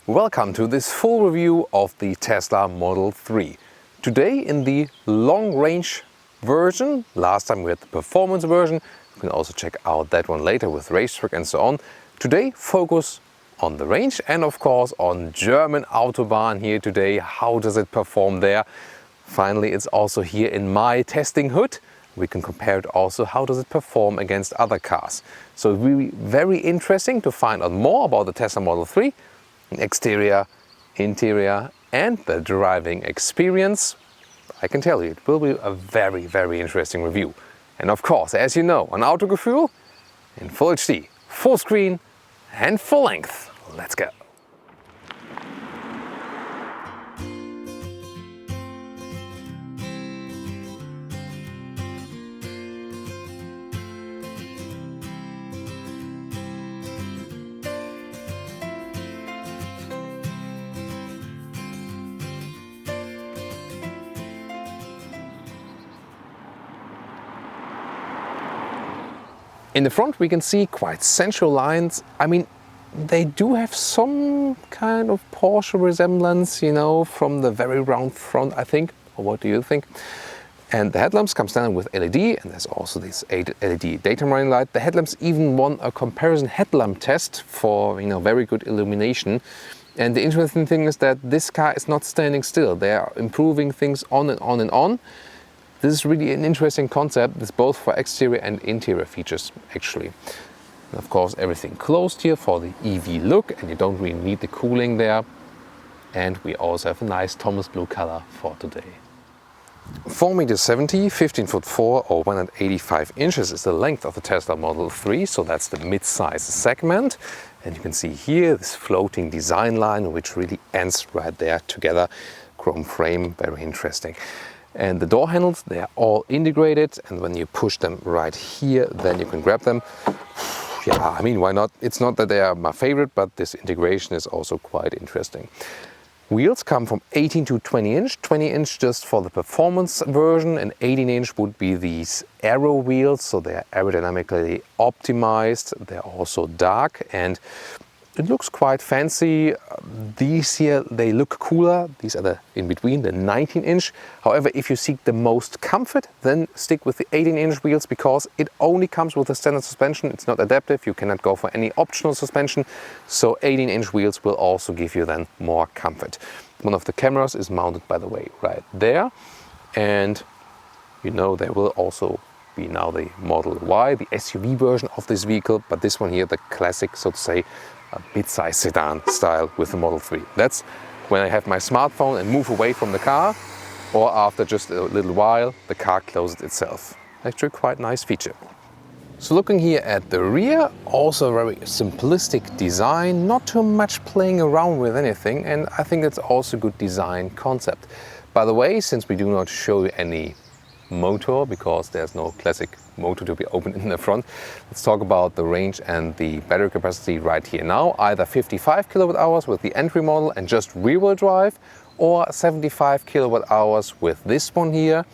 Welcome to this full review of the Tesla Model 3. Today in the long range version. Last time we had the performance version. You can also check out that one later with racetrack and so on. Today focus on the range and of course on German Autobahn here today. How does it perform there? Finally, it's also here in my testing hood. We can compare it also, how does it perform against other cars. So it will be very interesting to find out more about the Tesla Model 3, exterior, interior and the driving experience. I can tell you, it will be a very, very interesting review. And of course, as you know, on Autogefuehl, in full HD, full screen and full length. Let's go. In the front we can see quite sensual lines. I mean, they do have some kind of Porsche resemblance, you know, from the very round front, I think. Or what do you think? And the headlamps come standard with LED, and there's also this LED daytime running light. The headlamps even won a comparison headlamp test for, you know, very good illumination. And the interesting thing is that this car is not standing still. They are improving things on and on and on. This is really an interesting concept. It's both for exterior and interior features, actually. And of course, everything closed here for the EV look, and you don't really need the cooling there. And we also have a nice Thomas blue color for today. 4,70 m, 15'4" or 185 inches is the length of the Tesla Model 3, so that's the mid-size segment. And you can see here this floating design line, which really ends right there together. Chrome frame, very interesting. And the door handles, they are all integrated, and when you push them right here, then you can grab them. Yeah, I mean, why not? It's not that they are my favorite, but this integration is also quite interesting. Wheels come from 18 to 20 inch, 20 inch just for the performance version, and 18 inch would be these aero wheels, so they are aerodynamically optimized. They're also dark and it looks quite fancy. These here, they look cooler. These are the in between, the 19 inch. However, if you seek the most comfort, then stick with the 18 inch wheels because it only comes with a standard suspension. It's not adaptive. You cannot go for any optional suspension. So 18 inch wheels will also give you then more comfort. One of the cameras is mounted, by the way, right there. And you know, there will also be now the Model Y, the SUV version of this vehicle. But this one here, the classic, so to say, a mid-size sedan style with the Model 3. That's when I have my smartphone and move away from the car, or after just a little while, the car closes itself. Actually quite nice feature. So looking here at the rear, also a very simplistic design, not too much playing around with anything, and I think it's also a good design concept. By the way, since we do not show you any motor because there's no classic motor to be opened in the front, let's talk about the range and the battery capacity right here now. Either 55 kilowatt hours with the entry model and just rear-wheel drive, or 75 kilowatt hours with this one here,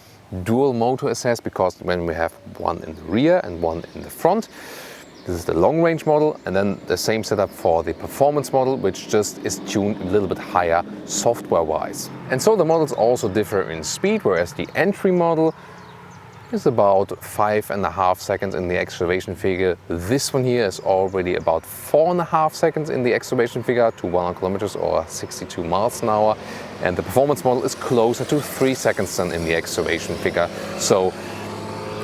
dual motor assist, because when we have one in the rear and one in the front. This is the long range model, and then the same setup for the performance model, which just is tuned a little bit higher software wise. And so the models also differ in speed, whereas the entry model is about 5.5 seconds in the acceleration figure. This one here is already about 4.5 seconds in the acceleration figure to 100 kilometers or 62 miles an hour. And the performance model is closer to 3 seconds than in the acceleration figure. So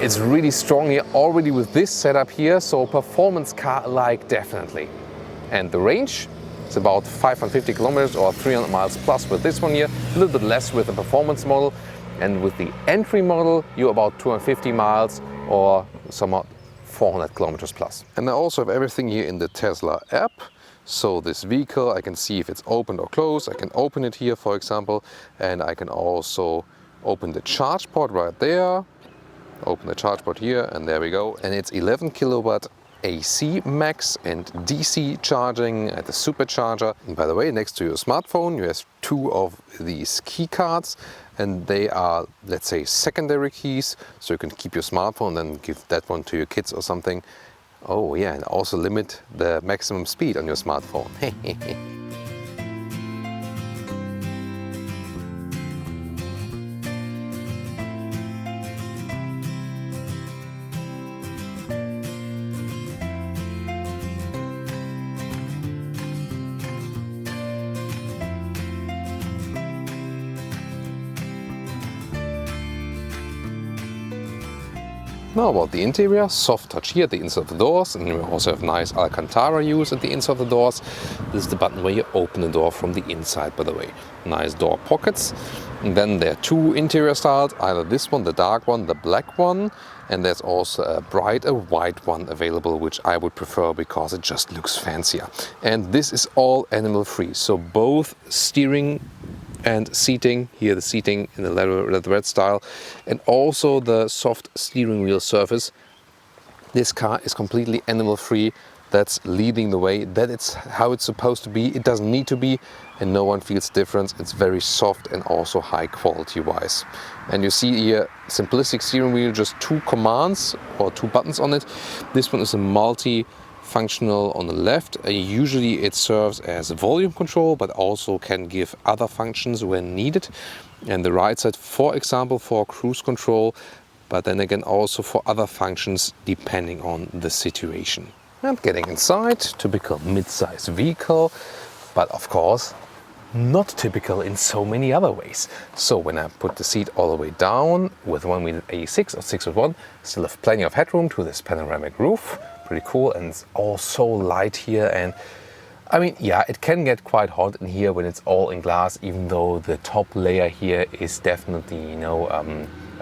it's really strong here already with this setup here, so performance car-like definitely. And the range is about 550 kilometers or 300 miles plus with this one here, a little bit less with the performance model. And with the entry model, you're about 250 miles or somewhat 400 kilometers plus. And I also have everything here in the Tesla app. So this vehicle, I can see if it's opened or closed. I can open it here, for example, and I can also open the charge port right there. Open the charge port here, and there we go. And it's 11 kilowatt AC max and DC charging at the supercharger. And by the way, next to your smartphone, you have two of these key cards, and they are, let's say, secondary keys. So you can keep your smartphone and give that one to your kids or something. Oh yeah, and also limit the maximum speed on your smartphone. Now about the interior, soft touch here at the inside of the doors, and we also have nice Alcantara use at the inside of the doors. This is the button where you open the door from the inside, by the way. Nice door pockets. And then there are two interior styles, either this one, the dark one, the black one, and there's also a white one available, which I would prefer because it just looks fancier. And this is all animal free, so both steering and seating, here the seating in the leatherette style, and also the soft steering wheel surface. This car is completely animal free. That's leading the way. That it's how it's supposed to be. It doesn't need to be, and no one feels difference. It's very soft and also high quality wise. And you see here simplistic steering wheel, just two commands or two buttons on it. This one is a multi-functional on the left. Usually it serves as a volume control, but also can give other functions when needed. And the right side, for example, for cruise control, but then again also for other functions depending on the situation. And getting inside, typical mid-size vehicle, but of course not typical in so many other ways. So when I put the seat all the way down with 1.86 or 6.1, still have plenty of headroom to this panoramic roof. Pretty cool, and it's all so light here. And I mean, yeah, it can get quite hot in here when it's all in glass, even though the top layer here is definitely,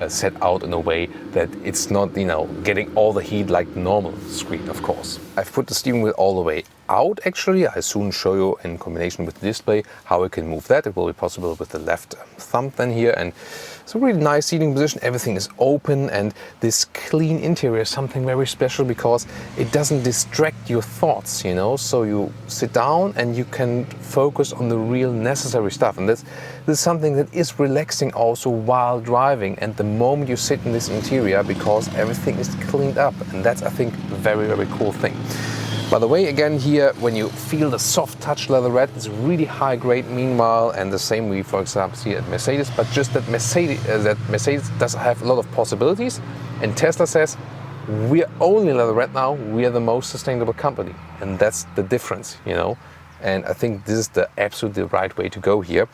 set out in a way that it's not, getting all the heat like the normal screen, of course. I've put the steering wheel all the way out actually. I soon show you in combination with the display how we can move that. It will be possible with the left thumb then here, and it's a really nice seating position. Everything is open, and this clean interior is something very special because it doesn't distract your thoughts, so you sit down and you can focus on the real necessary stuff. And this is something that is relaxing also while driving, and the moment you sit in this interior, because everything is cleaned up, and that's, I think, a very, very cool thing. By the way, again here, when you feel the soft touch leatherette, it's really high grade meanwhile, and the same we, for example, see at Mercedes, but just that Mercedes does have a lot of possibilities, and Tesla says, we're only leatherette now, we are the most sustainable company, and that's the difference, and I think this is the absolutely right way to go here.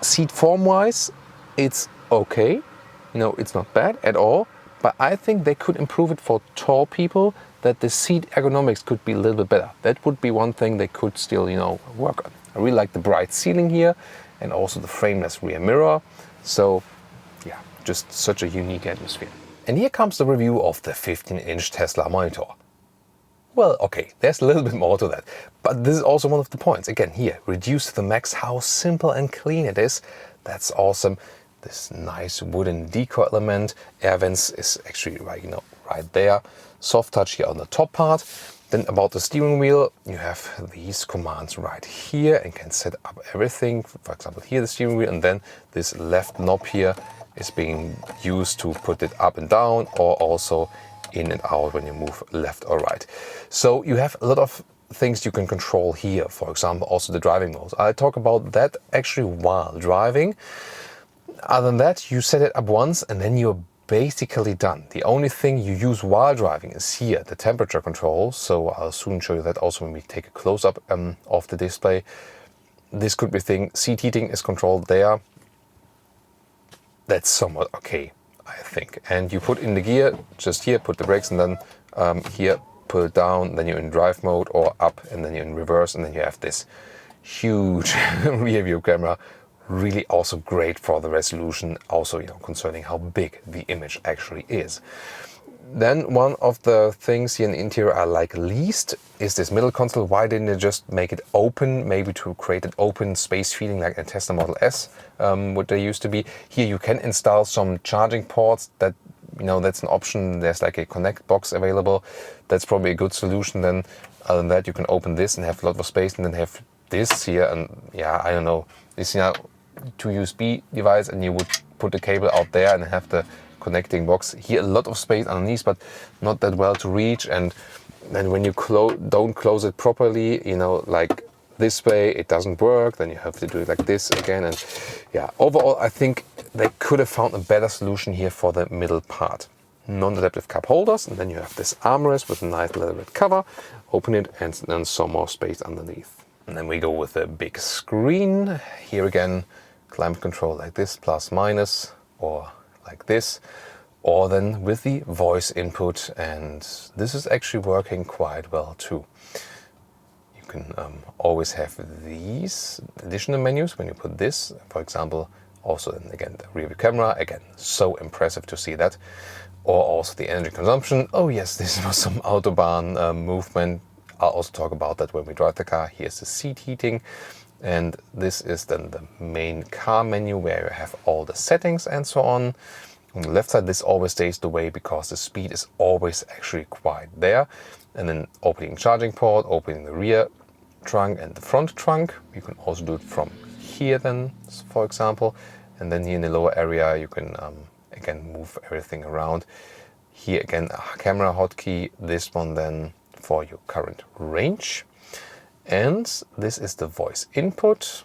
Seat form wise, it's okay, it's not bad at all, but I think they could improve it for tall people, that the seat ergonomics could be a little bit better. That would be one thing they could still, work on. I really like the bright ceiling here, and also the frameless rear mirror. So yeah, just such a unique atmosphere. And here comes the review of the 15-inch Tesla monitor. Well, okay, there's a little bit more to that, but this is also one of the points. Again, here, reduced to the max, how simple and clean it is. That's awesome. This nice wooden decor element. Air vents is actually right there. Soft touch here on the top part. Then about the steering wheel, you have these commands right here and can set up everything. For example, here the steering wheel, and then this left knob here is being used to put it up and down, or also in and out when you move left or right. So you have a lot of things you can control here. For example, also the driving modes. I'll talk about that actually while driving. Other than that, you set it up once and then you're basically done. The only thing you use while driving is here, the temperature control. So I'll soon show you that also when we take a close-up of the display. This could be seat heating is controlled there. That's somewhat okay, I think. And you put in the gear, just here, put the brakes, and then here, pull it down, then you're in drive mode, or up, and then you're in reverse, and then you have this huge rear view camera. Really also great for the resolution, also concerning how big the image actually is. Then one of the things here in the interior I like least is this middle console. Why didn't they just make it open, maybe to create an open space feeling like a Tesla Model S, what they used to be. Here you can install some charging ports, that that's an option. There's like a connect box available. That's probably a good solution. Then other than that, you can open this and have a lot of space, and then have this here, and yeah, I don't know, this 2 USB device, and you would put the cable out there and have the connecting box. Here a lot of space underneath, but not that well to reach. And then when you don't close it properly, like this way, it doesn't work. Then you have to do it like this again. And yeah, overall, I think they could have found a better solution here for the middle part. Non-adaptive cup holders, and then you have this armrest with a nice leatherette cover. Open it, and then some more space underneath. And then we go with a big screen. Here again, climate control like this, plus, minus, or like this. or then with the voice input, and this is actually working quite well too. You can always have these additional menus when you put this, for example, also then again the rear view camera, again so impressive to see that, or also the energy consumption. Oh yes, this was some Autobahn movement. I'll also talk about that when we drive the car. Here's the seat heating, and this is then the main car menu where you have all the settings and so on. On the left side, this always stays the way because the speed is always actually quite there. And then opening charging port, opening the rear trunk and the front trunk. You can also do it from here then, for example. And then here in the lower area, you can again move everything around. Here again, a camera hotkey. This one then for your current range. And this is the voice input.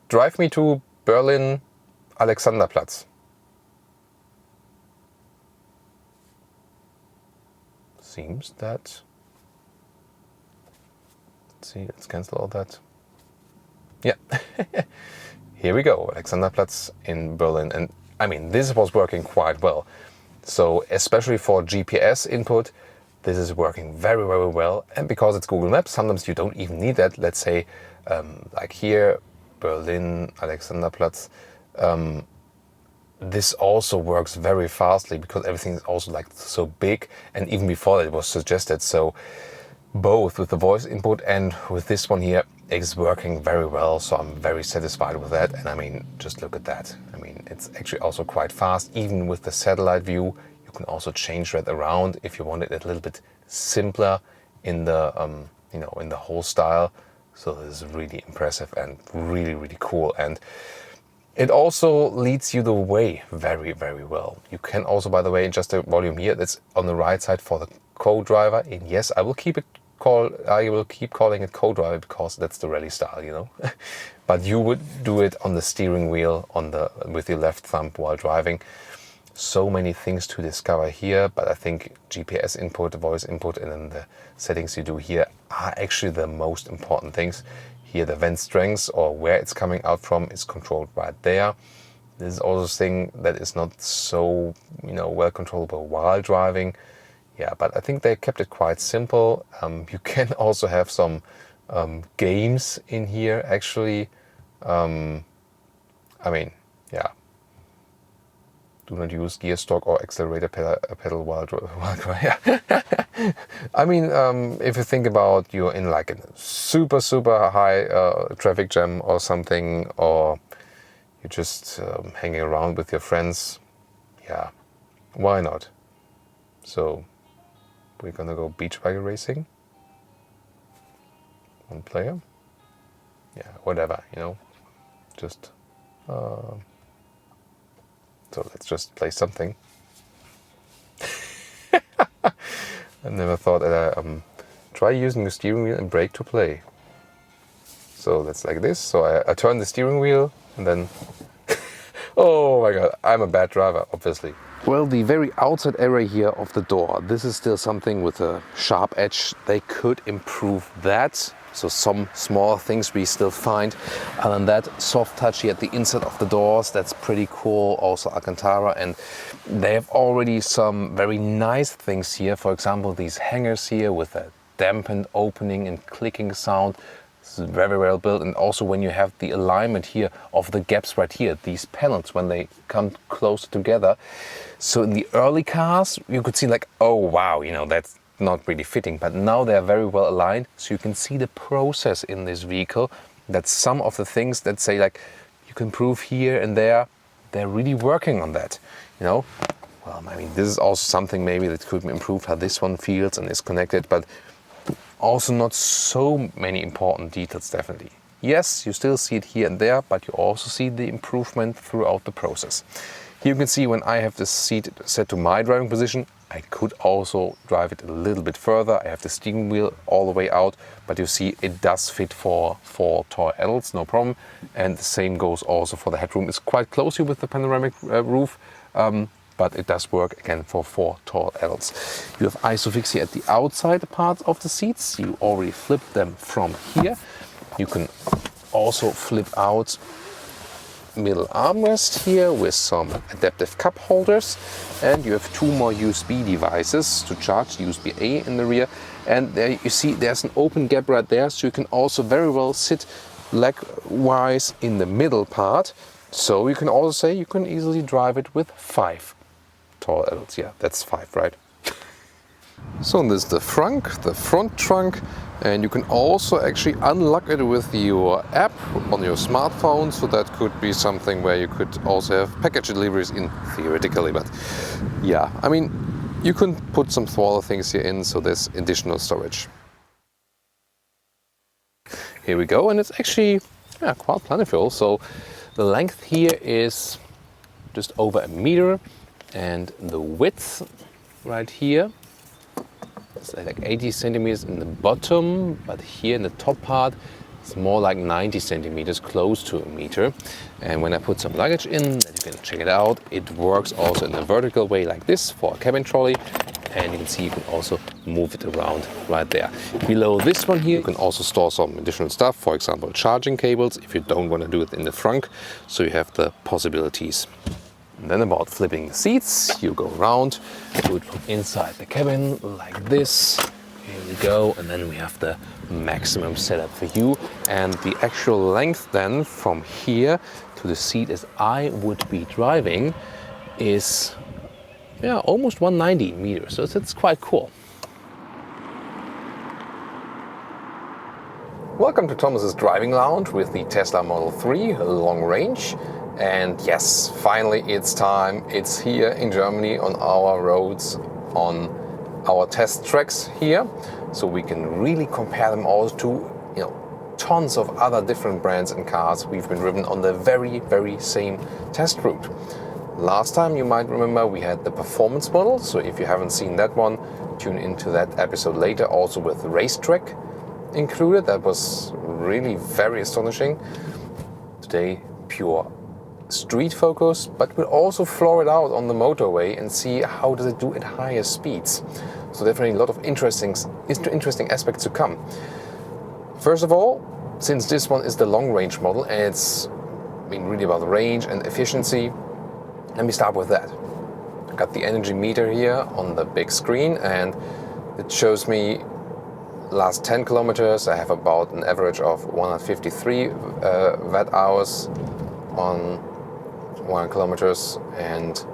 Drive me to Berlin Alexanderplatz. Seems that. Let's see, let's cancel all that. Yeah. Here we go, Alexanderplatz in Berlin. And I mean, this was working quite well. So especially for GPS input, this is working very, very well. And because it's Google Maps, sometimes you don't even need that. Let's say, like here, Berlin, Alexanderplatz. This also works very fastly because everything is also like so big. And even before that, it was suggested. So both with the voice input and with this one here, it's working very well. So I'm very satisfied with that. And I mean, just look at that. I mean, it's actually also quite fast. Even with the satellite view, you can also change that around if you want it a little bit simpler in the in the whole style. So this is really impressive and really, really cool. And it also leads you the way very, very well. You can also, by the way, adjust the volume here. That's on the right side for the co-driver. And yes, I will keep calling it co-driver because that's the rally style, you know. But you would do it on the steering wheel with your left thumb while driving. So many things to discover here, but I think GPS input, voice input, and then the settings you do here are actually the most important things. Here the vent strength or where it's coming out from is controlled right there. This is also a thing that is not so well controllable while driving. Yeah, but I think they kept it quite simple. You can also have some games in here actually. I mean, yeah. Do not use gear stock or accelerator pedal while driving. I mean, if you think about you're in like a super, super high traffic jam or something, or you're just hanging around with your friends, yeah, why not? So we're gonna go beach bike racing. One player. Yeah, whatever, just... So let's just play something. I never thought that I try using the steering wheel and brake to play. So that's like this. So I turn the steering wheel and then... Oh my god, I'm a bad driver, obviously. Well, the very outside area here of the door, this is still something with a sharp edge. They could improve that. So some small things we still find. Other than that, soft touch here at the inside of the doors, that's pretty cool. Also Alcantara, and they have already some very nice things here. For example, these hangers here with a dampened opening and clicking sound. This is very well built. And also when you have the alignment here of the gaps right here, these panels, when they come closer together. So in the early cars, you could see like, oh wow, that's not really fitting, but now they're very well aligned, so you can see the process in this vehicle, that some of the things that say like you can improve here and there, they're really working on that, Well, I mean, this is also something maybe that could be improved, how this one feels and is connected, but also not so many important details, definitely. Yes, you still see it here and there, but you also see the improvement throughout the process. Here you can see when I have the seat set to my driving position, I could also drive it a little bit further. I have the steering wheel all the way out, but you see it does fit for 4 tall adults, no problem. And the same goes also for the headroom. It's quite close here with the panoramic roof, but it does work again for 4 tall adults. You have ISOFIX here at the outside part of the seats. You already flip them from here. You can also flip out middle armrest here with some adaptive cup holders, and you have 2 more USB devices to charge, USB-A in the rear, and there you see there's an open gap right there, so you can also very well sit leg-wise in the middle part. So you can also say you can easily drive it with 5 tall adults. Yeah, that's 5, right? So this is the Frunk, the front trunk, and you can also actually unlock it with your app on your smartphone. So that could be something where you could also have package deliveries in theoretically. But yeah, I mean, you can put some smaller things here in, so there's additional storage. Here we go, and it's actually quite plentiful. So the length here is just over a meter, and the width right here is like 80 centimeters in the bottom, but here in the top part it's more like 90 centimeters, close to a meter. And when I put some luggage in, that you can check it out, it works also in a vertical way like this for a cabin trolley. And you can see you can also move it around right there. Below this one here, you can also store some additional stuff, for example, charging cables, if you don't want to do it in the frunk. So you have the possibilities. And then about flipping the seats, you go around, do it from inside the cabin like this. Here we go, and then we have the maximum setup for you. And the actual length then from here to the seat as I would be driving is almost 190 meters, so it's quite cool. Welcome to Thomas's Driving Lounge with the Tesla Model 3 long range. And yes, finally it's time. It's here in Germany on our roads, on our test tracks here. So we can really compare them all to, tons of other different brands and cars we've been driven on the very, very same test route. Last time, you might remember, we had the performance model, so if you haven't seen that one, tune into that episode later, also with the racetrack included. That was really very astonishing. Today, pure street focus, but we'll also floor it out on the motorway and see how does it do at higher speeds. So definitely a lot of interesting aspects to come. First of all, since this one is the long range model and it's really about range and efficiency, let me start with that. I got the energy meter here on the big screen, and it shows me last 10 kilometers. I have about an average of 153 watt hours on 1 kilometers, and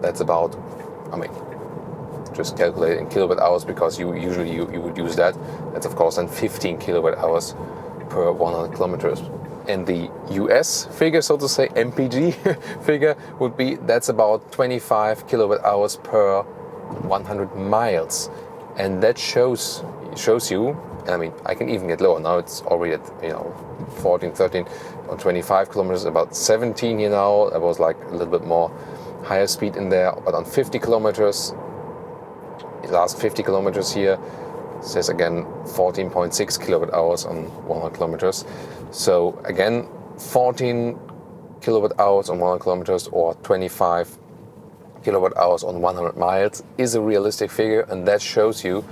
that's about, just calculate in kilowatt hours because you usually would use that. That's of course then 15 kilowatt hours per 100 kilometers. And the US figure, so to say, MPG figure would be, that's about 25 kilowatt hours per 100 miles. And that shows you, I can even get lower. Now it's already at, 14, 13 or 25 kilometers, about 17 here now. That was like a little bit more higher speed in there. But on 50 kilometers, the last 50 kilometers here, says again 14.6 kilowatt hours on 100 kilometers. So again, 14 kilowatt hours on 100 kilometers or 25 kilowatt hours on 100 miles is a realistic figure, and that shows you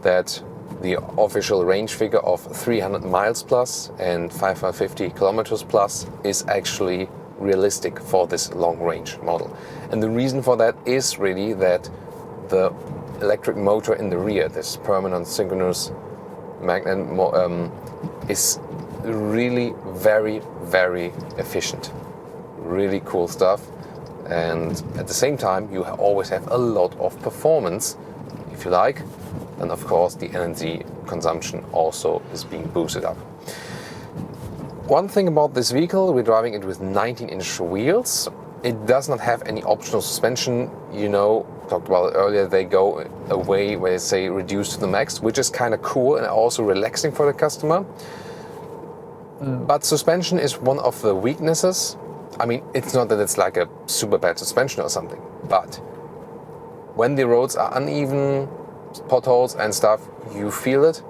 that the official range figure of 300 miles plus and 550 kilometers plus is actually realistic for this long range model. And the reason for that is really that the electric motor in the rear, this permanent synchronous magnet, is really very, very efficient. Really cool stuff. And at the same time, you always have a lot of performance, if you like. And of course, the energy consumption also is being boosted up. One thing about this vehicle, we're driving it with 19-inch wheels. It does not have any optional suspension. Talked about it earlier, they go away where they say reduced to the max, which is kind of cool and also relaxing for the customer. But suspension is one of the weaknesses. It's not that it's like a super bad suspension or something, but when the roads are uneven, potholes and stuff, you feel it,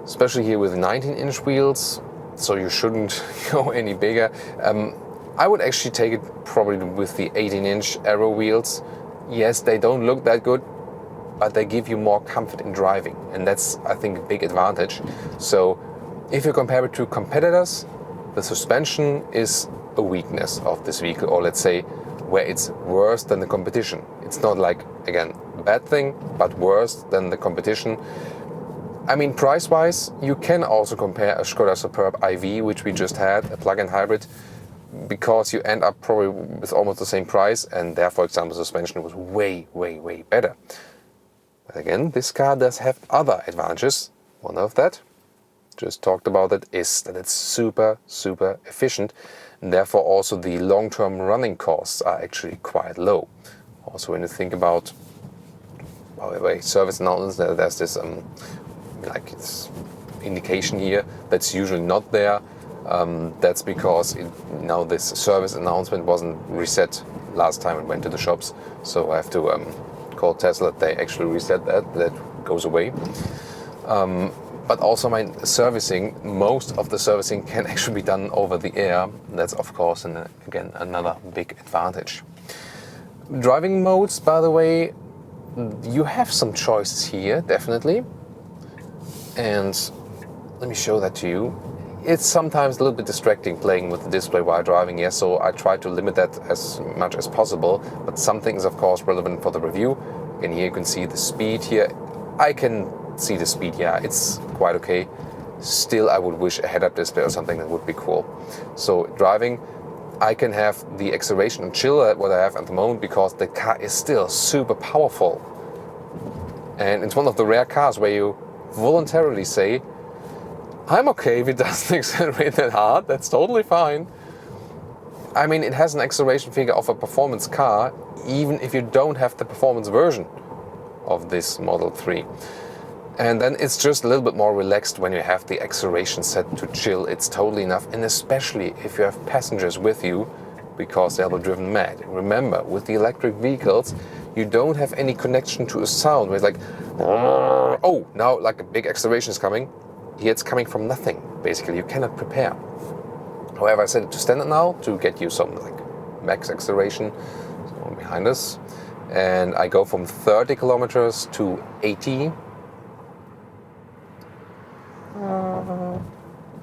especially here with 19-inch wheels, so you shouldn't go any bigger. I would actually take it probably with the 18-inch aero wheels. Yes, they don't look that good, but they give you more comfort in driving, and that's, I think, a big advantage. So if you compare it to competitors, the suspension is a weakness of this vehicle, or let's say where it's worse than the competition. It's not like, again, a bad thing, but worse than the competition. I mean, price-wise, you can also compare a Škoda Superb IV, which we just had, a plug-in hybrid, because you end up probably with almost the same price, and there, for example, suspension was way, way, way better. But again, this car does have other advantages. One of that, just talked about it, is that it's super, super efficient, and therefore also the long-term running costs are actually quite low. Also, when you think about, by the way, service announcements, there's this like it's indication here that's usually not there. That's because now this service announcement wasn't reset last time it went to the shops, so I have to call Tesla that they actually reset that goes away. But also my servicing, most of the servicing can actually be done over the air. That's of course again another big advantage. Driving modes, by the way, you have some choices here, definitely. And let me show that to you. It's sometimes a little bit distracting playing with the display while driving, yes, so I try to limit that as much as possible, but something is of course relevant for the review. And here you can see the speed here. I can see the speed, yeah, it's quite okay. Still, I would wish a head-up display or something that would be cool. So driving, I can have the acceleration and chill at what I have at the moment because the car is still super powerful. And it's one of the rare cars where you voluntarily say, I'm okay if it doesn't accelerate that hard, that's totally fine. I mean, it has an acceleration figure of a performance car, even if you don't have the performance version of this Model 3. And then it's just a little bit more relaxed when you have the acceleration set to chill. It's totally enough, and especially if you have passengers with you, because they'll be driven mad. Remember, with the electric vehicles, you don't have any connection to a sound where it's like, oh, now like a big acceleration is coming. Here it's coming from nothing, basically. You cannot prepare. However, I set it to standard now to get you some like max acceleration. So behind us. And I go from 30 kilometers to 80.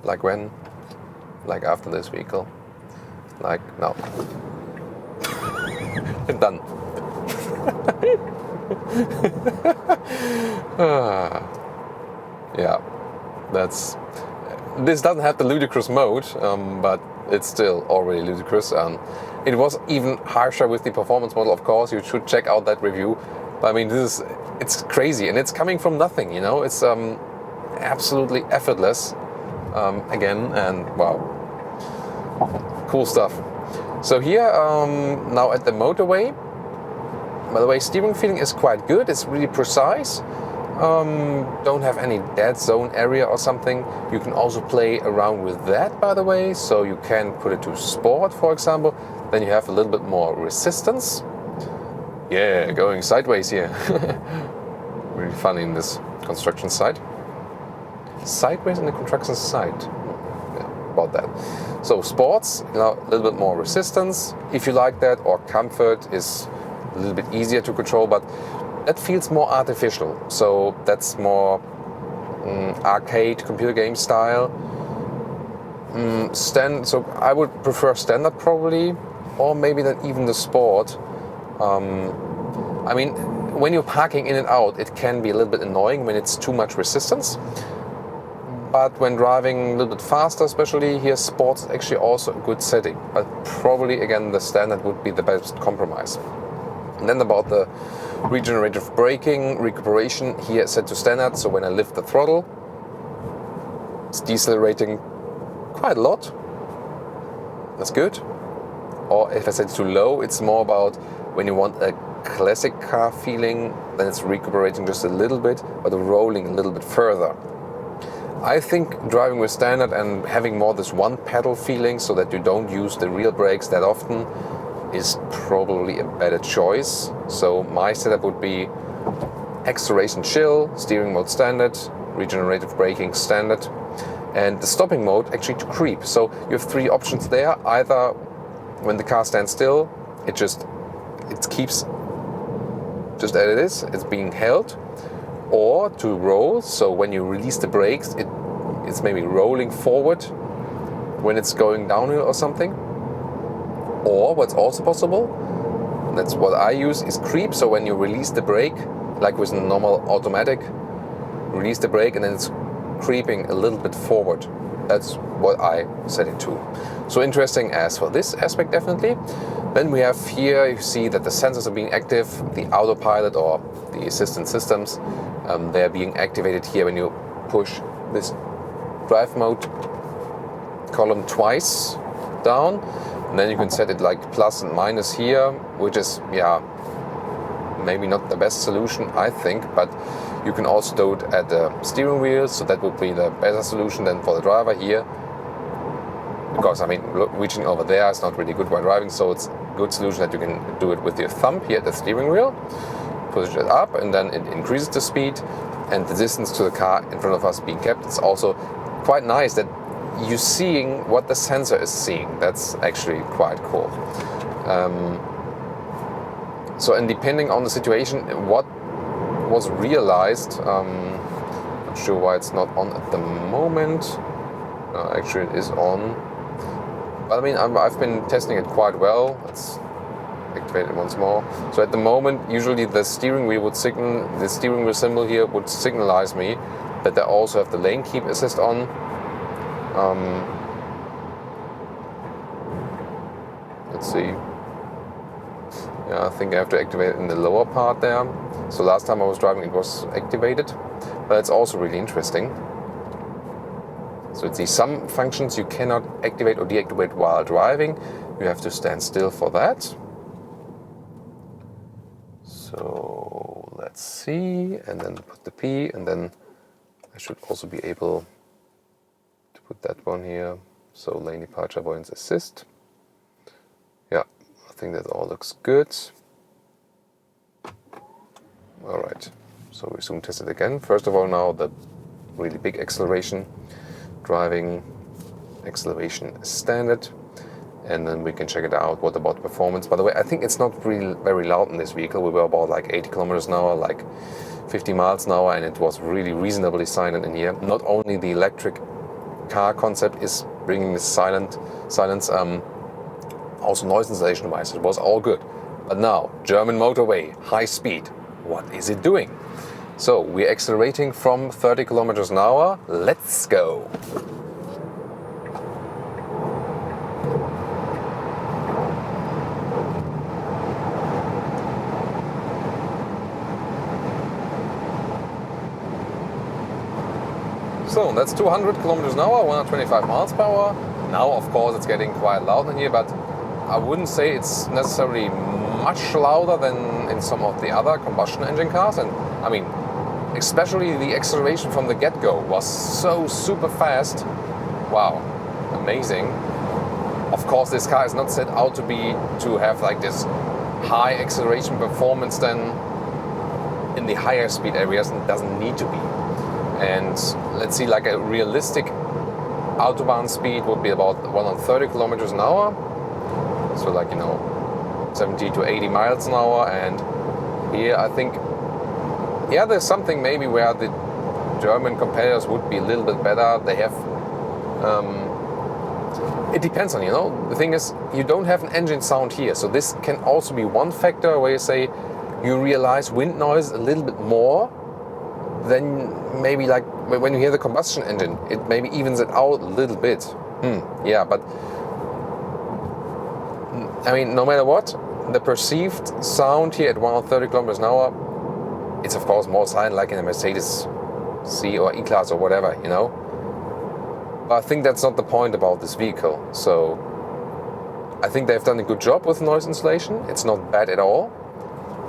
Like when? Like after this vehicle. Like now. Done. Yeah, this doesn't have the ludicrous mode, but it's still already ludicrous. It was even harsher with the performance model, of course. You should check out that review. But I mean, it's crazy, and it's coming from nothing, you know. It's absolutely effortless, again, and wow, cool stuff. So here, now at the motorway, by the way, steering feeling is quite good. It's really precise. Don't have any dead zone area or something. You can also play around with that, by the way. So you can put it to sport, for example. Then you have a little bit more resistance. Yeah, going sideways here. Really funny in this construction site. Sideways in the construction site. Yeah, about that. So sports, you know, a little bit more resistance, if you like that, or comfort is a little bit easier to control, but that feels more artificial. So that's more arcade computer game style. So I would prefer standard probably, or maybe then even the sport. I mean, when you're parking in and out, it can be a little bit annoying when it's too much resistance. But when driving a little bit faster, especially here, sports is actually also a good setting. But probably again, the standard would be the best compromise. And then about the regenerative braking, recuperation, here set to standard. So when I lift the throttle, it's decelerating quite a lot. That's good. Or if I set it too low, it's more about when you want a classic car feeling, then it's recuperating just a little bit, but rolling a little bit further. I think driving with standard and having more this one pedal feeling so that you don't use the real brakes that often is probably a better choice. So my setup would be acceleration chill, steering mode standard, regenerative braking standard, and the stopping mode actually to creep. So you have three options there. Either when the car stands still, it keeps just as it is, it's being held, or to roll. So when you release the brakes, it's maybe rolling forward when it's going downhill or something. Or what's also possible, that's what I use, is creep. So when you release the brake, like with a normal automatic, release the brake and then it's creeping a little bit forward. That's what I set it to. So interesting as for this aspect, definitely. Then we have here, you see that the sensors are being active, the autopilot or the assistant systems, they're being activated here when you push this drive mode column twice down. And then you can set it like plus and minus here, which is, yeah, maybe not the best solution, I think, but you can also do it at the steering wheel, so that would be the better solution than for the driver here. Because, I mean, reaching over there is not really good while driving, so it's a good solution that you can do it with your thumb here at the steering wheel. Push it up, and then it increases the speed, and the distance to the car in front of us being kept. It's also quite nice that you're seeing what the sensor is seeing. That's actually quite cool. So, and depending on the situation, what was realized, not sure why it's not on at the moment. Actually, it is on. But I mean, I've been testing it quite well. Let's activate it once more. So at the moment, usually the steering wheel would signal, the steering wheel symbol here would signalize me that they also have the lane keep assist on. Let's see. Yeah, I think I have to activate it in the lower part there. So last time I was driving, it was activated, but it's also really interesting. So it's some functions you cannot activate or deactivate while driving. You have to stand still for that. So let's see, and then put the P, and then I should also be able to put that one here. So lane departure avoidance assist. Yeah, I think that all looks good. All right, so we soon test it again. First of all, now the really big acceleration. Driving acceleration standard, and then we can check it out. What about performance? By the way, I think it's not really very loud in this vehicle. We were about like 80 kilometers an hour, like 50 miles an hour, and it was really reasonably silent in here. Not only the electric car concept is bringing this silence, also noise insulation wise, it was all good. But now, German motorway, high speed, what is it doing? So we're accelerating from 30 kilometers an hour. Let's go. So that's 200 kilometers an hour, 125 miles per hour. Now, of course, it's getting quite loud in here, but I wouldn't say it's necessarily much louder than in some of the other combustion engine cars. And I mean, especially the acceleration from the get-go was so super fast. Wow, amazing. Of course, this car is not set out to have like this high acceleration performance then in the higher speed areas, and it doesn't need to be. And let's see, like a realistic Autobahn speed would be about 130 kilometers an hour. So like, 70 to 80 miles an hour. And here I think, yeah, there's something maybe where the German competitors would be a little bit better. They have, it depends on, the thing is, you don't have an engine sound here. So this can also be one factor where you say you realize wind noise a little bit more than maybe like when you hear the combustion engine. It maybe evens it out a little bit. Yeah, but I mean, no matter what, the perceived sound here at 130 kilometers an hour, it's of course more silent like in a Mercedes C or E-Class or whatever, But I think that's not the point about this vehicle. So I think they've done a good job with noise insulation. It's not bad at all.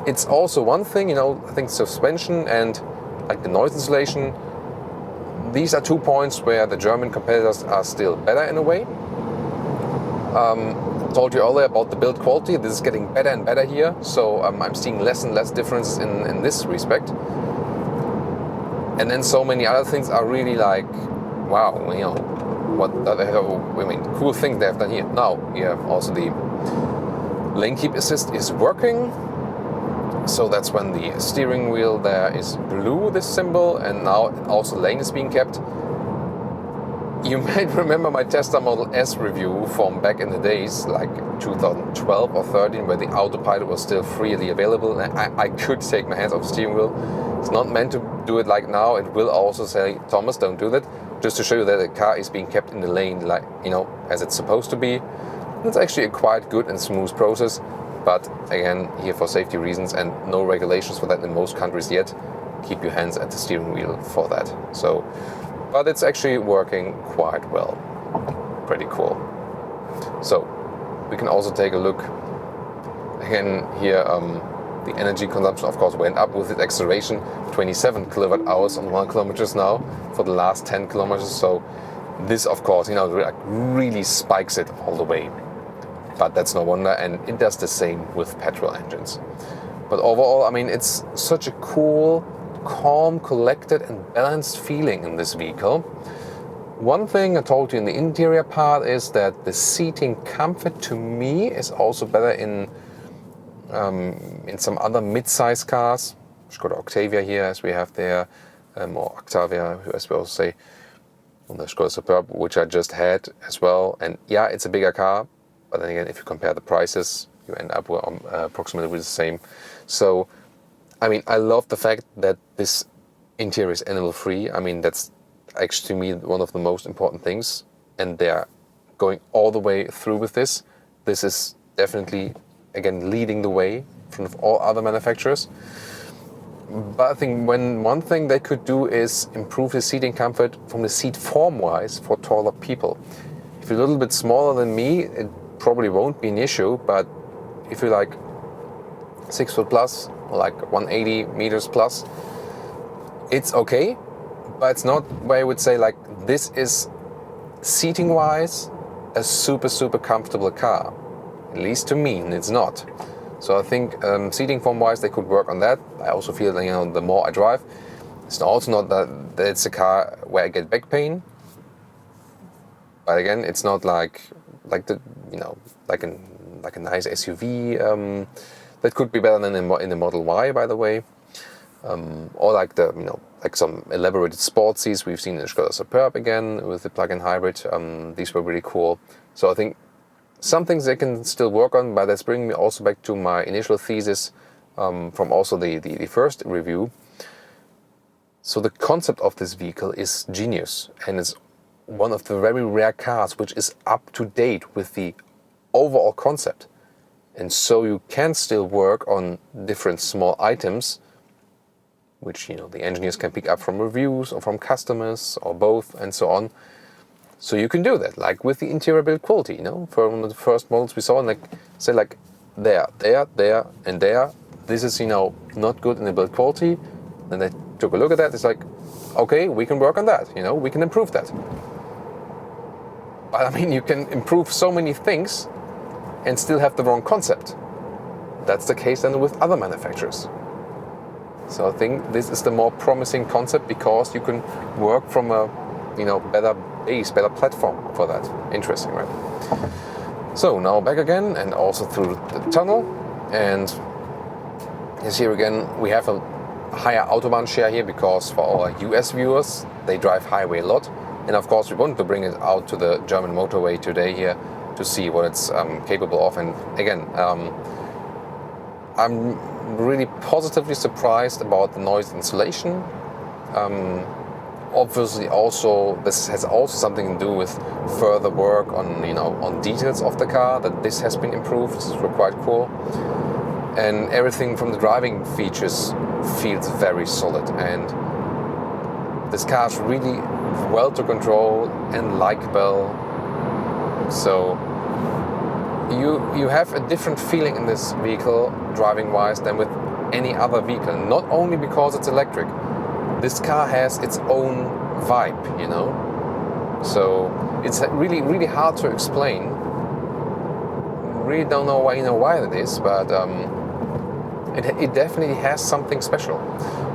It's also one thing, I think suspension and like the noise insulation, these are 2 points where the German competitors are still better in a way. Told you earlier about the build quality. This is getting better and better here, so I'm seeing less and less difference in this respect. And then so many other things are really like, wow, cool thing they have done here. Now, also the lane keep assist is working. So that's when the steering wheel there is blue, this symbol, and now also lane is being kept. You might remember my Tesla Model S review from back in the days, like 2012 or 13, where the autopilot was still freely available and I could take my hands off the steering wheel. It's not meant to do it like now. It will also say, Thomas, don't do that, just to show you that the car is being kept in the lane, like, you know, as it's supposed to be. It's actually a quite good and smooth process, but again, here for safety reasons and no regulations for that in most countries yet. Keep your hands at the steering wheel for that. So. But it's actually working quite well. Pretty cool. So we can also take a look again here. The energy consumption, of course, went up with its acceleration, 27 kilowatt hours on 1 kilometer now for the last 10 kilometers. So this, of course, you know, really spikes it all the way. But that's no wonder, and it does the same with petrol engines. But overall, I mean, it's such a cool, calm, collected and balanced feeling in this vehicle. One thing I told you in the interior part is that the seating comfort to me is also better in some other mid-size cars. Skoda Octavia here, as we have there, or Octavia, as we also say, on the Skoda Superb, which I just had as well. And yeah, it's a bigger car, but then again, if you compare the prices, you end up with approximately with the same. So I mean, I love the fact that this interior is animal-free. I mean, that's actually to me one of the most important things. And they're going all the way through with this. This is definitely, again, leading the way in front of all other manufacturers. But I think one thing they could do is improve the seating comfort from the seat form-wise for taller people. If you're a little bit smaller than me, it probably won't be an issue. But if you're like 6 foot plus, like 180 meters plus, it's okay, but it's not where I would say like this is seating wise a super comfortable car, at least to me, and it's not. So I think seating form wise they could work on that. I also feel that, you know, the more I drive, it's also not that it's a car where I get back pain, but again, it's not like the, you know, like a nice SUV. That could be better than in the Model Y, by the way, or like the, you know, like some elaborated sport seats we've seen in the Skoda Superb again with the plug-in hybrid. These were really cool. So I think some things they can still work on, but that's bringing me also back to my initial thesis from also the first review. So the concept of this vehicle is genius, and it's one of the very rare cars which is up to date with the overall concept. And so you can still work on different small items, which, you know, the engineers can pick up from reviews or from customers or both and so on. So you can do that, like with the interior build quality, you know, from the first models we saw, and like say like there, and there. This is, you know, not good in the build quality. Then they took a look at that. It's like, okay, we can work on that. You know, we can improve that. But I mean, you can improve so many things and still have the wrong concept. That's the case then with other manufacturers. So I think this is the more promising concept because you can work from a, you know, better base, better platform for that. Interesting, right? So now back again and also through the tunnel, and as here again we have a higher Autobahn share here because for our US viewers they drive highway a lot, and of course we want to bring it out to the German motorway today here to see what it's capable of. And again, I'm really positively surprised about the noise insulation. Obviously, also this has also something to do with further work on, you know, on details of the car. That this has been improved. This is quite cool, and everything from the driving features feels very solid. And this car is really well to control and likable. So you have a different feeling in this vehicle driving wise than with any other vehicle. Not only because it's electric, this car has its own vibe, you know. So it's really hard to explain. Really don't know why that is, but it definitely has something special.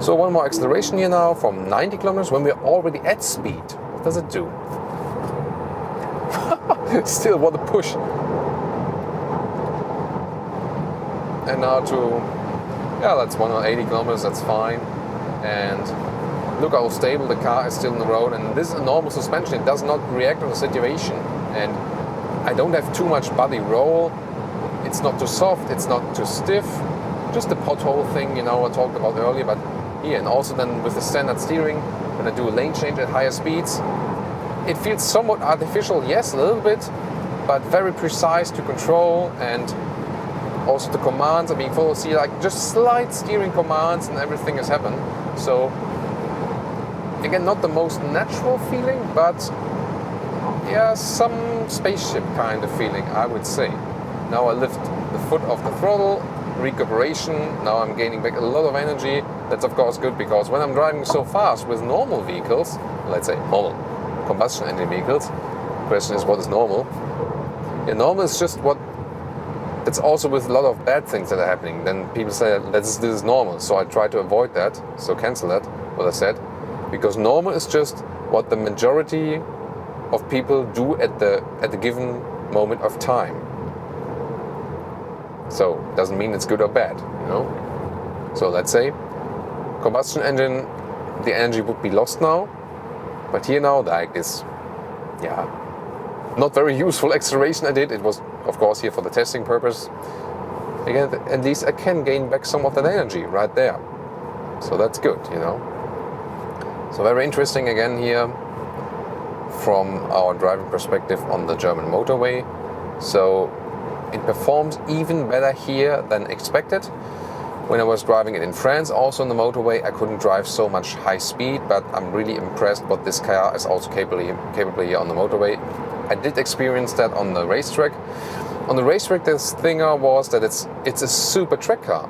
So one more acceleration here now from 90 kilometers when we're already at speed. What does it do? Still, what a push. And now to, yeah, that's 180 kilometers, that's fine. And look how stable the car is still on the road, and this is a normal suspension. It does not react on the situation, and I don't have too much body roll. It's not too soft, it's not too stiff. Just the pothole thing, you know, I talked about earlier, but here, and also then with the standard steering, when I do a lane change at higher speeds, it feels somewhat artificial, yes, a little bit, but very precise to control, and also the commands are being followed. See, like just slight steering commands and everything has happened. So again, not the most natural feeling, but yeah, some spaceship kind of feeling, I would say. Now I lift the foot off the throttle, recuperation, now I'm gaining back a lot of energy. That's of course good, because when I'm driving so fast with normal vehicles, let's say normal combustion engine vehicles, the question is, what is normal? Yeah, normal is just what, it's also with a lot of bad things that are happening. Then people say this is normal, so I try to avoid that, so cancel that, what I said, because normal is just what the majority of people do at the given moment of time. So doesn't mean it's good or bad, you know. So let's say combustion engine, the energy would be lost now, but here now, like this, yeah, not very useful acceleration I did. It was of course here for the testing purpose. Again, at least I can gain back some of that energy right there, so that's good, you know. So very interesting again here from our driving perspective on the German motorway. So it performs even better here than expected. When I was driving it in France, also on the motorway, I couldn't drive so much high speed, but I'm really impressed what this car is also capable here on the motorway. I did experience that on the racetrack. On the racetrack, this thing was that it's a super track car.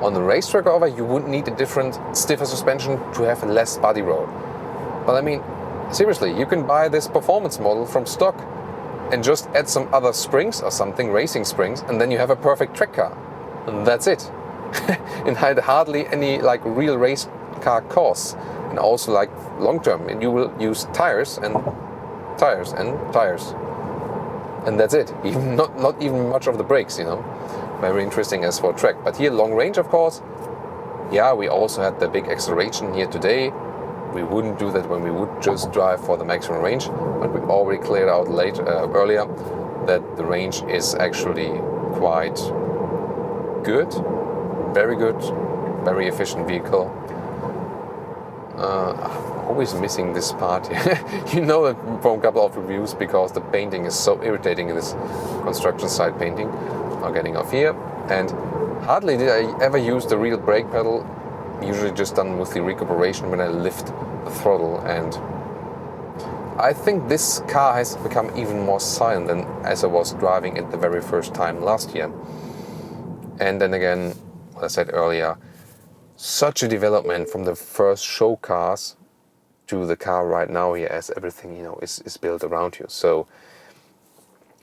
On the racetrack, however, you wouldn't need a different, stiffer suspension to have less body roll. But I mean, seriously, you can buy this performance model from stock and just add some other springs or something, racing springs, and then you have a perfect track car. And that's it. And had hardly any like real race car costs. And also like long term, and you will use tires and tires and tires. And that's it. Even not even much of the brakes, you know. Very interesting as for track. But here long range, of course. Yeah, we also had the big acceleration here today. We wouldn't do that when we would just drive for the maximum range, but we already cleared out earlier that the range is actually quite good, very efficient vehicle. I'm always missing this part here. You know that from a couple of reviews, because the painting is so irritating in this construction site painting. Now getting off here, and hardly did I ever use the real brake pedal. Usually just done with the recuperation when I lift the throttle, and I think this car has become even more silent than as I was driving it the very first time last year. And then again, what I said earlier, such a development from the first show cars to the car right now here, as everything, you know, is built around you. So,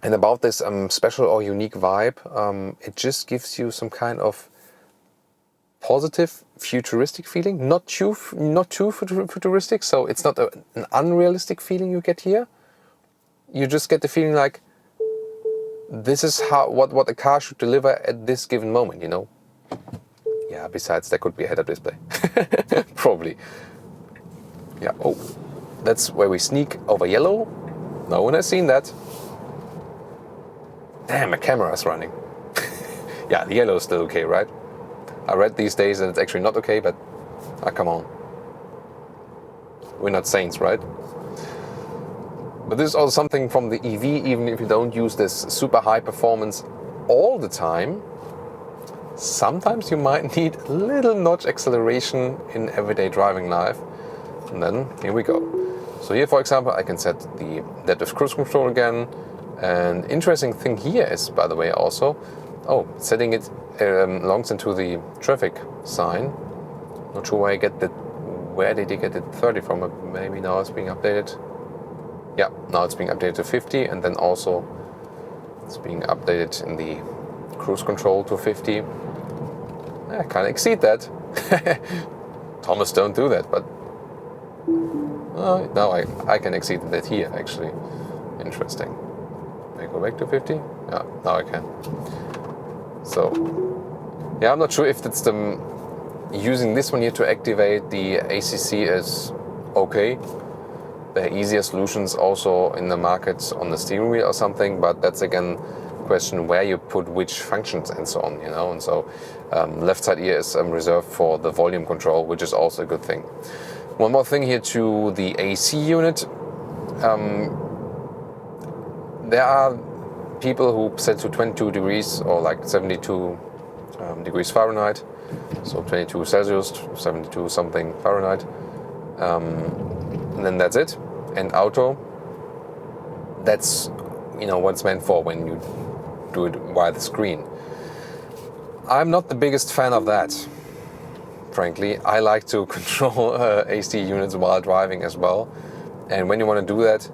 and about this special or unique vibe, it just gives you some kind of positive futuristic feeling, not too futuristic, so it's not an unrealistic feeling you get here. You just get the feeling like this is what a car should deliver at this given moment, you know. Yeah, besides there could be a head-up display. Probably. Yeah, oh, that's where we sneak over yellow. No one has seen that. Damn, my camera's running. Yeah, the yellow is still okay, right? I read these days that it's actually not okay, but come on. We're not saints, right? But this is also something from the EV, even if you don't use this super high performance all the time, sometimes you might need a little notch acceleration in everyday driving life. And then here we go. So here, for example, I can set the adaptive cruise control again. And interesting thing here is, by the way, also, setting it longs into the traffic sign. Not sure where did you get it 30 from? Maybe now it's being updated. Yeah, now it's being updated to 50, and then also it's being updated in the cruise control to 50. I can't exceed that. Thomas, don't do that, but now I can exceed that here, actually. Interesting. May I go back to 50? Yeah, now I can. So, yeah, I'm not sure if it's the Using this one here to activate the ACC is okay. There are easier solutions also in the market on the steering wheel or something, but that's again a question where you put which functions and so on, you know. And so left side ear is reserved for the volume control, which is also a good thing. One more thing here to the AC unit. There are people who set to 22 degrees or like 72 degrees Fahrenheit, so 22 Celsius, 72 something Fahrenheit, and then that's it. And auto, that's, you know, what it's meant for when you do it via the screen. I'm not the biggest fan of that, frankly. I like to control AC units while driving as well, and when you want to do that,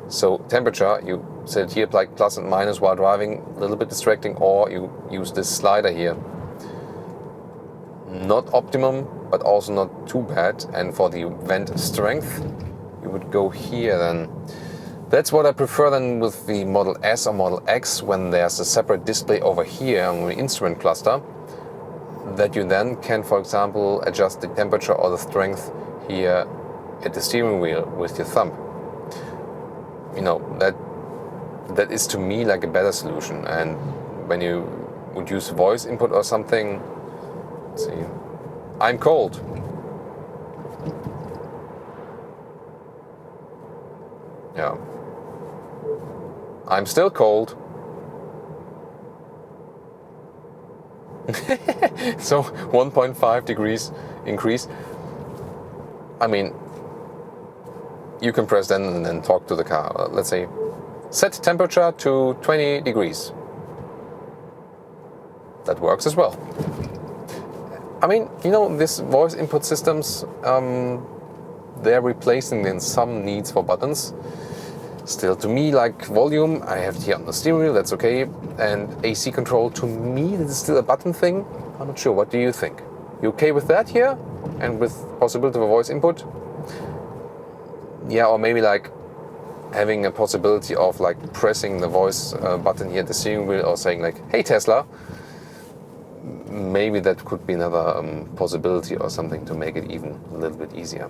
so temperature, you set it here like plus and minus while driving, a little bit distracting, or you use this slider here. Not optimum, but also not too bad. And for the vent strength, you would go here then. That's what I prefer then with the Model S or Model X, when there's a separate display over here on the instrument cluster, that you then can, for example, adjust the temperature or the strength here at the steering wheel with your thumb. You know, that is to me like a better solution. And when you would use voice input or something, let's see, I'm cold. Yeah. I'm still cold. So 1.5 degrees increase. I mean, you can press then and then talk to the car. Let's say, set temperature to 20 degrees. That works as well. I mean, you know, these voice input systems, they're replacing then some needs for buttons. Still, to me, like volume, I have it here on the steering wheel, that's okay. And AC control, to me, this is still a button thing. I'm not sure, what do you think? You okay with that here? And with possibility of a voice input? Yeah, or maybe like having a possibility of like pressing the voice button here at the steering wheel, or saying like, hey Tesla. Maybe that could be another possibility or something to make it even a little bit easier.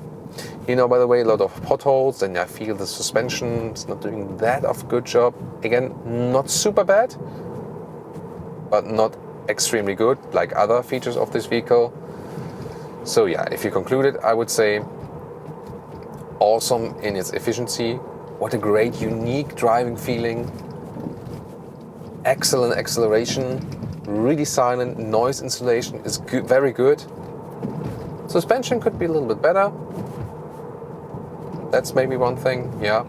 You know, by the way, a lot of potholes, and I feel the suspension is not doing that of a good job. Again, not super bad, but not extremely good like other features of this vehicle. So yeah, if you conclude it, I would say awesome in its efficiency. What a great, unique driving feeling. Excellent acceleration. Really silent. Noise insulation is good, very good. Suspension could be a little bit better. That's maybe one thing, yeah.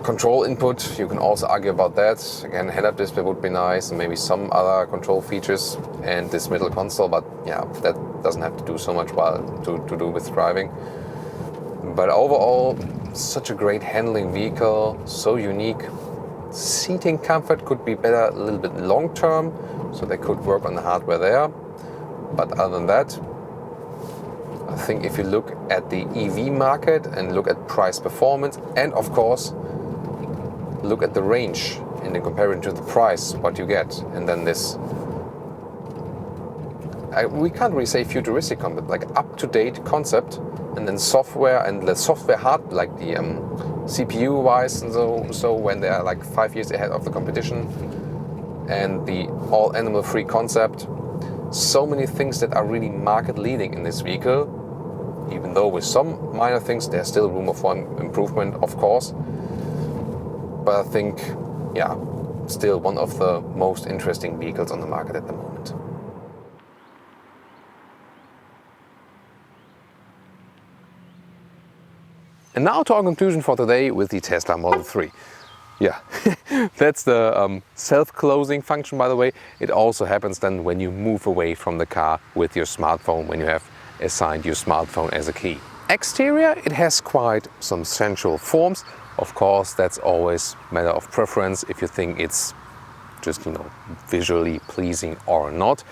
Control input, you can also argue about that. Again, head-up display would be nice, and maybe some other control features, and this middle console, but yeah, that doesn't have to do so much while to do with driving. But overall, such a great handling vehicle, so unique. Seating comfort could be better a little bit long term, so they could work on the hardware there. But other than that, I think if you look at the EV market and look at price performance, and of course look at the range in the comparison to the price, what you get, and then this, we can't really say futuristic concept, like up-to-date concept, and then software, and the software hard, like the CPU wise, and so when they are like 5 years ahead of the competition, and the all animal free concept. So many things that are really market leading in this vehicle, even though with some minor things there's still room for improvement, of course. But I think, yeah, still one of the most interesting vehicles on the market at the moment. And now to our conclusion for today with the Tesla Model 3. Yeah, that's the self-closing function, by the way. It also happens then when you move away from the car with your smartphone, when you have assigned your smartphone as a key. Exterior, it has quite some sensual forms. Of course, that's always a matter of preference if you think it's just, you know, visually pleasing or not.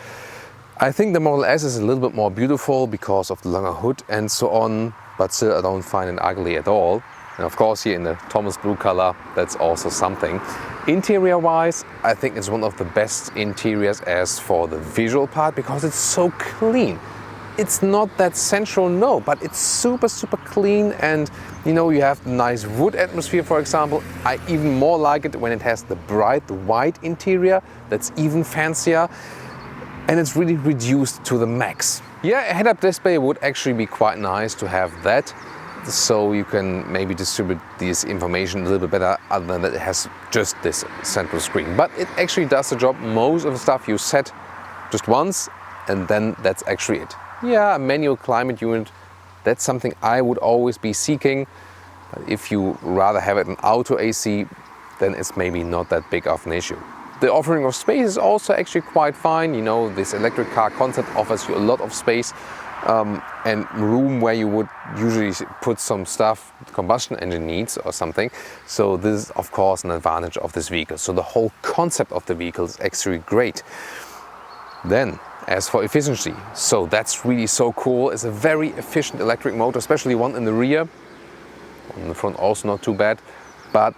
I think the Model S is a little bit more beautiful because of the longer hood and so on, but still I don't find it ugly at all. And of course here in the Thomas blue color, that's also something. Interior wise, I think it's one of the best interiors as for the visual part, because it's so clean. It's not that sensual, no, but it's super, super clean, and you know, you have the nice wood atmosphere, for example. I even more like it when it has the bright white interior, that's even fancier, and it's really reduced to the max. Yeah, a head-up display would actually be quite nice to have that, so you can maybe distribute this information a little bit better, other than that it has just this central screen. But it actually does the job. Most of the stuff you set just once, and then that's actually it. Yeah, a manual climate unit, that's something I would always be seeking. But if you rather have it in auto AC, then it's maybe not that big of an issue. The offering of space is also actually quite fine. You know, this electric car concept offers you a lot of space and room where you would usually put some stuff combustion engine needs or something. So this is of course an advantage of this vehicle. So the whole concept of the vehicle is actually great. Then, as for efficiency, so that's really so cool. It's a very efficient electric motor, especially one in the rear. On the front also not too bad, but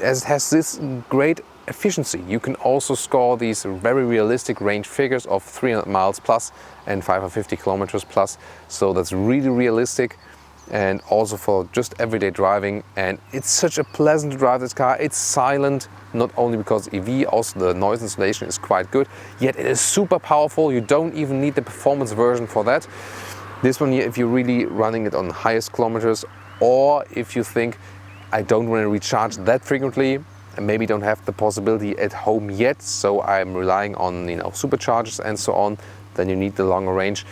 as it has this great efficiency, you can also score these very realistic range figures of 300 miles plus and 550 kilometers plus. So that's really realistic, and also for just everyday driving. And it's such a pleasant to drive, this car. It's silent, not only because EV, also the noise insulation is quite good, yet it is super powerful. You don't even need the performance version for that. This one here, if you're really running it on highest kilometers, or if you think I don't want to recharge that frequently and maybe don't have the possibility at home yet, so I'm relying on, you know, superchargers and so on, then you need the longer range.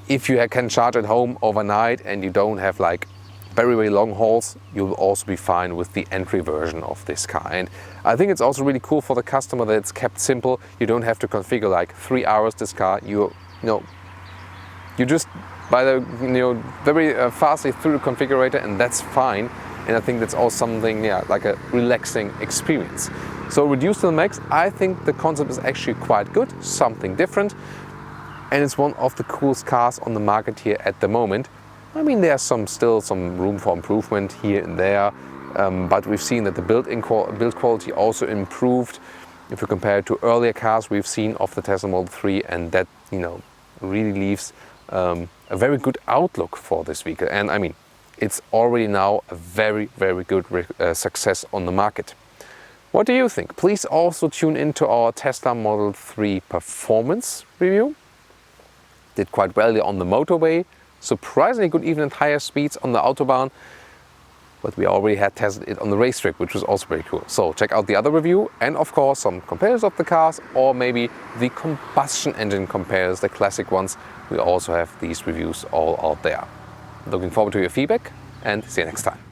If you can charge at home overnight and you don't have like very, very long hauls, you'll also be fine with the entry version of this car. And I think it's also really cool for the customer that it's kept simple. You don't have to configure like 3 hours this car. You just by the very fastly through the configurator, and that's fine. And I think that's also something, yeah, like a relaxing experience. So reduced to the max, I think the concept is actually quite good, something different. And it's one of the coolest cars on the market here at the moment. I mean, there's still some room for improvement here and there, but we've seen that the build quality also improved if you compare it to earlier cars we've seen of the Tesla Model 3, and that, you know, really leaves a very good outlook for this vehicle. And I mean, it's already now a very, very good success on the market. What do you think? Please also tune into our Tesla Model 3 performance review. Did quite well on the motorway, surprisingly good even at higher speeds on the Autobahn, but we already had tested it on the racetrack, which was also very cool. So check out the other review, and of course some comparisons of the cars, or maybe the combustion engine compares, the classic ones. We also have these reviews all out there. Looking forward to your feedback, and see you next time.